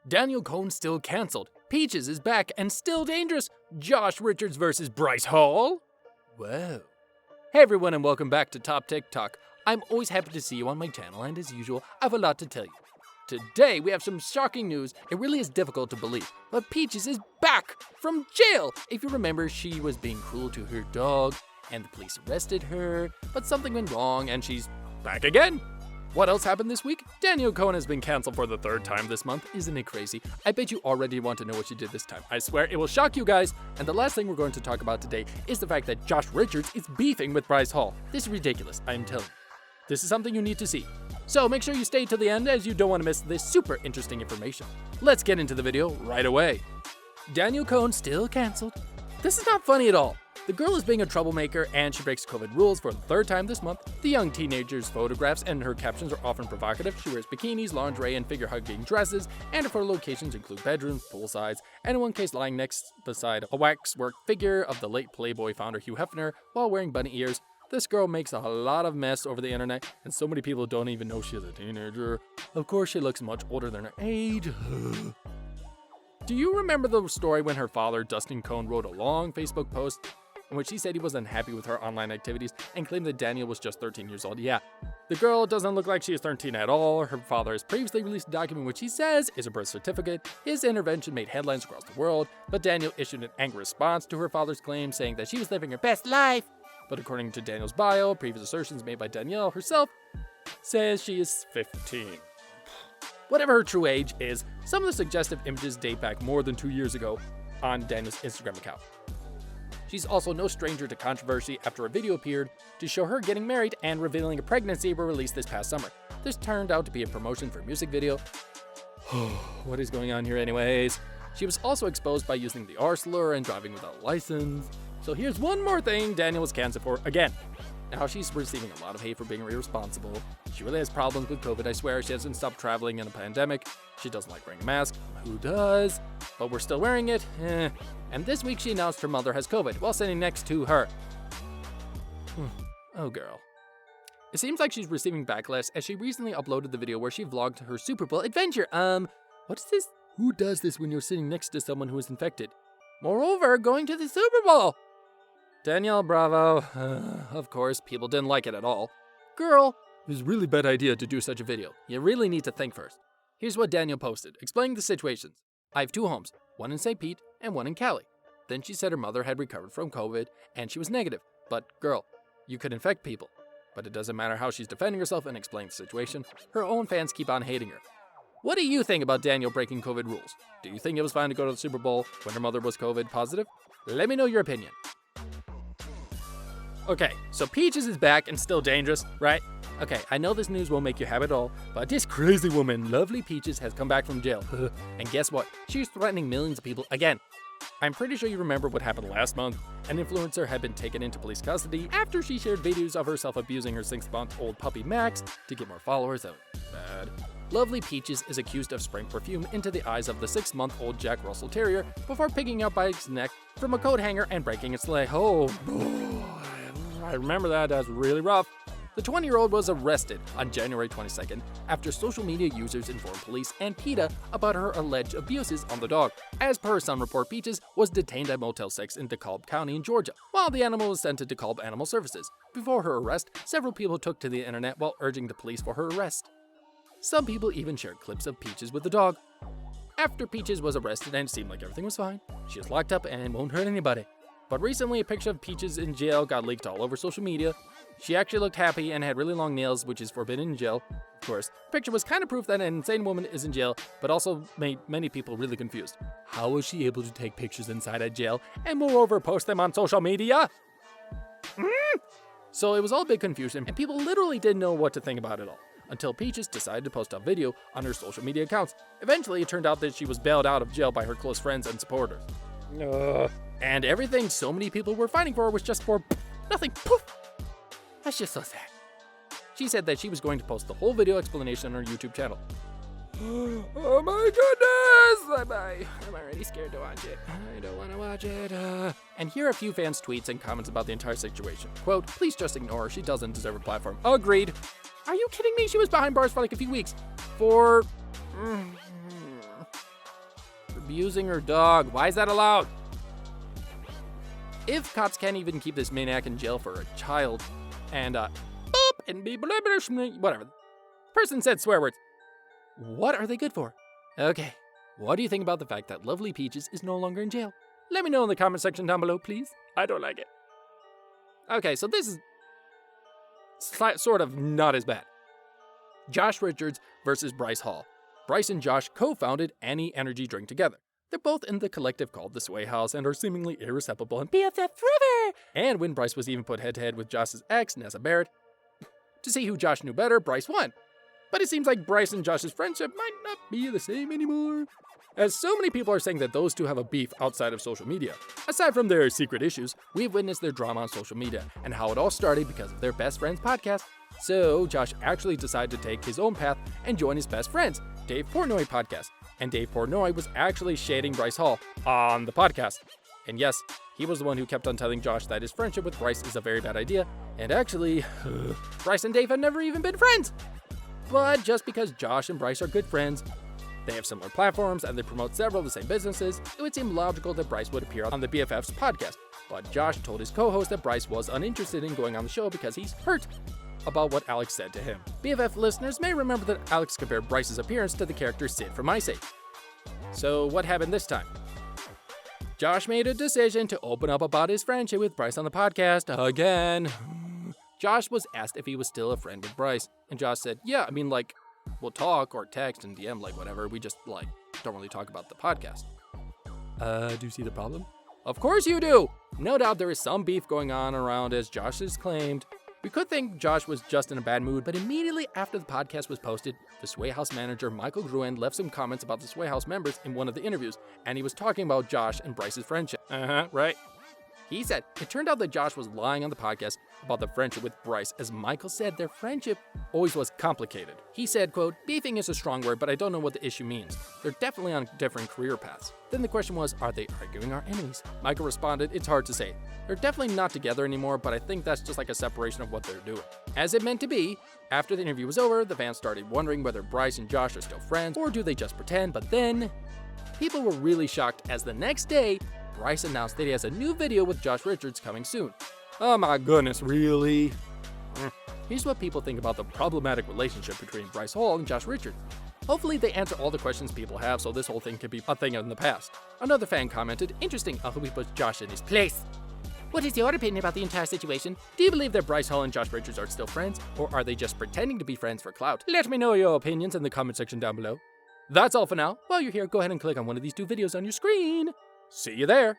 Danielle Cohn still cancelled. Peaches is back and still dangerous. Josh Richards versus Bryce Hall. Whoa. Hey everyone and welcome back to Top TikTok. I'm always happy to see you on my channel and as usual, I have a lot to tell you. Today we have some shocking news. It really is difficult to believe, but Peaches is back from jail. If you remember, she was being cruel to her dog and the police arrested her, but something went wrong and she's back again. What else happened this week? Danielle Cohn has been canceled for the third time this month. Isn't it crazy? I bet you already want to know what she did this time. I swear it will shock you guys. And the last thing we're going to talk about today is the fact that Josh Richards is beefing with Bryce Hall. This is ridiculous, I'm telling you. This is something you need to see. So make sure you stay to the end as you don't want to miss this super interesting information. Let's get into the video right away. Danielle Cohn still canceled. This is not funny at all. The girl is being a troublemaker and she breaks COVID rules for the third time this month. The young teenager's photographs and her captions are often provocative. She wears bikinis, lingerie, and figure-hugging dresses, and her photo locations include bedrooms, poolsides, and in one case lying next beside a waxwork figure of the late Playboy founder Hugh Hefner while wearing bunny ears. This girl makes a lot of mess over the internet, and so many people don't even know she is a teenager. Of course, she looks much older than her age. Do you remember the story when her father, Dustin Cohn, wrote a long Facebook post in which he said he was unhappy with her online activities and claimed that Danielle was just 13 years old? Yeah, the girl doesn't look like she is 13 at all. Her father has previously released a document which he says is a birth certificate. His intervention made headlines across the world, but Danielle issued an angry response to her father's claim, saying that she was living her best life. But according to Danielle's bio, previous assertions made by Danielle herself says she is 15. Whatever her true age is, some of the suggestive images date back more than 2 years ago on Danielle's Instagram account. She's also no stranger to controversy after a video appeared to show her getting married and revealing a pregnancy were released this past summer. This turned out to be a promotion for a music video. What is going on here anyways? She was also exposed by using the R slur and driving without a license. So here's one more thing Danielle was canceled for again. Now she's receiving a lot of hate for being irresponsible. She really has problems with COVID, I swear. She hasn't stopped traveling in a pandemic. She doesn't like wearing a mask. Who does? But we're still wearing it. And this week she announced her mother has COVID while sitting next to her. Oh girl. It seems like she's receiving backlash as she recently uploaded the video where she vlogged her Super Bowl adventure. What is this? Who does this when you're sitting next to someone who is infected? Moreover, going to the Super Bowl. Danielle, bravo. Of course, people didn't like it at all. Girl, it was a really bad idea to do such a video. You really need to think first. Here's what Danielle posted, explaining the situations. I have 2 homes, one in St. Pete and one in Cali. Then she said her mother had recovered from COVID and she was negative. But girl, you could infect people. But it doesn't matter how she's defending herself and explaining the situation. Her own fans keep on hating her. What do you think about Danielle breaking COVID rules? Do you think it was fine to go to the Super Bowl when her mother was COVID positive? Let me know your opinion. Okay, so Peaches is back and still dangerous, right? Okay, I know this news won't make you happy at all, but this crazy woman, lovely Peaches, has come back from jail. And guess what? She's threatening millions of people again. I'm pretty sure you remember what happened last month. An influencer had been taken into police custody after she shared videos of herself abusing her 6-month-old puppy Max to get more followers. That was bad. Lovely Peaches is accused of spraying perfume into the eyes of the 6-month-old Jack Russell Terrier before picking up by its neck from a coat hanger and breaking its leg. Oh boy. I remember that. That's really rough. The 20-year-old was arrested on January 22nd after social media users informed police and PETA about her alleged abuses on the dog. As per some report, Peaches was detained at Motel 6 in DeKalb County in Georgia, while the animal was sent to DeKalb Animal Services. Before her arrest, several people took to the internet while urging the police for her arrest. Some people even shared clips of Peaches with the dog. After Peaches was arrested and it seemed like everything was fine, she is locked up and won't hurt anybody. But recently, a picture of Peaches in jail got leaked all over social media. She actually looked happy and had really long nails, which is forbidden in jail. Of course, the picture was kind of proof that an insane woman is in jail, but also made many people really confused. How was she able to take pictures inside a jail and moreover post them on social media? So it was all a big confusion, and people literally didn't know what to think about it all, until Peaches decided to post a video on her social media accounts. Eventually, it turned out that she was bailed out of jail by her close friends and supporters. And everything so many people were fighting for was just for nothing. Poof. That's just so sad. She said that she was going to post the whole video explanation on her YouTube channel. Oh my goodness! I'm already scared to watch it. I don't want to watch it. And here are a few fans' tweets and comments about the entire situation. Quote, please just ignore her. She doesn't deserve a platform. Agreed. Are you kidding me? She was behind bars for like a few weeks. For abusing her dog. Why is that allowed? If cops can't even keep this maniac in jail for a child, and boop, and be blah, blah, blah, whatever. Person said swear words. What are they good for? Okay, what do you think about the fact that lovely Peaches is no longer in jail? Let me know in the comment section down below, please. I don't like it. Okay, so this is sort of not as bad. Josh Richards versus Bryce Hall. Bryce and Josh co-founded Any Energy Drink together. They're both in the collective called the Sway House and are seemingly irreceptible and BFF forever. And when Bryce was even put head-to-head with Josh's ex, Nessa Barrett, to see who Josh knew better, Bryce won. But it seems like Bryce and Josh's friendship might not be the same anymore, as so many people are saying that those two have a beef outside of social media. Aside from their secret issues, we've witnessed their drama on social media and how it all started because of their best friend's podcast. So Josh actually decided to take his own path and join his best friend's Dave Portnoy podcast. And Dave Portnoy was actually shading Bryce Hall on the podcast. And yes, he was the one who kept on telling Josh that his friendship with Bryce is a very bad idea. And actually, Bryce and Dave have never even been friends. But just because Josh and Bryce are good friends, they have similar platforms and they promote several of the same businesses, it would seem logical that Bryce would appear on the BFF's podcast. But Josh told his co-host that Bryce was uninterested in going on the show because he's hurt about what Alex said to him. BFF listeners may remember that Alex compared Bryce's appearance to the character Sid from Ice Age. So what happened this time? Josh made a decision to open up about his friendship with Bryce on the podcast again. Josh was asked if he was still a friend with Bryce, and Josh said, yeah, I mean, like, we'll talk or text and DM, like, whatever. We just, like, don't really talk about the podcast. Do you see the problem? Of course you do! No doubt there is some beef going on around, as Josh has claimed. We could think Josh was just in a bad mood, but immediately after the podcast was posted, the Sway House manager Michael Gruen left some comments about the Sway House members in one of the interviews, and he was talking about Josh and Bryce's friendship. Right. He said, it turned out that Josh was lying on the podcast about the friendship with Bryce, as Michael said their friendship always was complicated. He said, quote, beefing is a strong word, but I don't know what the issue means. They're definitely on different career paths. Then the question was, are they arguing or enemies? Michael responded, it's hard to say. They're definitely not together anymore, but I think that's just like a separation of what they're doing. As it meant to be, after the interview was over, the fans started wondering whether Bryce and Josh are still friends, or do they just pretend? But then, people were really shocked as the next day, Bryce announced that he has a new video with Josh Richards coming soon. Oh my goodness, really? Here's what people think about the problematic relationship between Bryce Hall and Josh Richards. Hopefully they answer all the questions people have so this whole thing can be a thing in the past. Another fan commented, interesting, I hope he puts Josh in his place. What is your opinion about the entire situation? Do you believe that Bryce Hall and Josh Richards are still friends, or are they just pretending to be friends for clout? Let me know your opinions in the comment section down below. That's all for now. While you're here, go ahead and click on one of these two videos on your screen. See you there!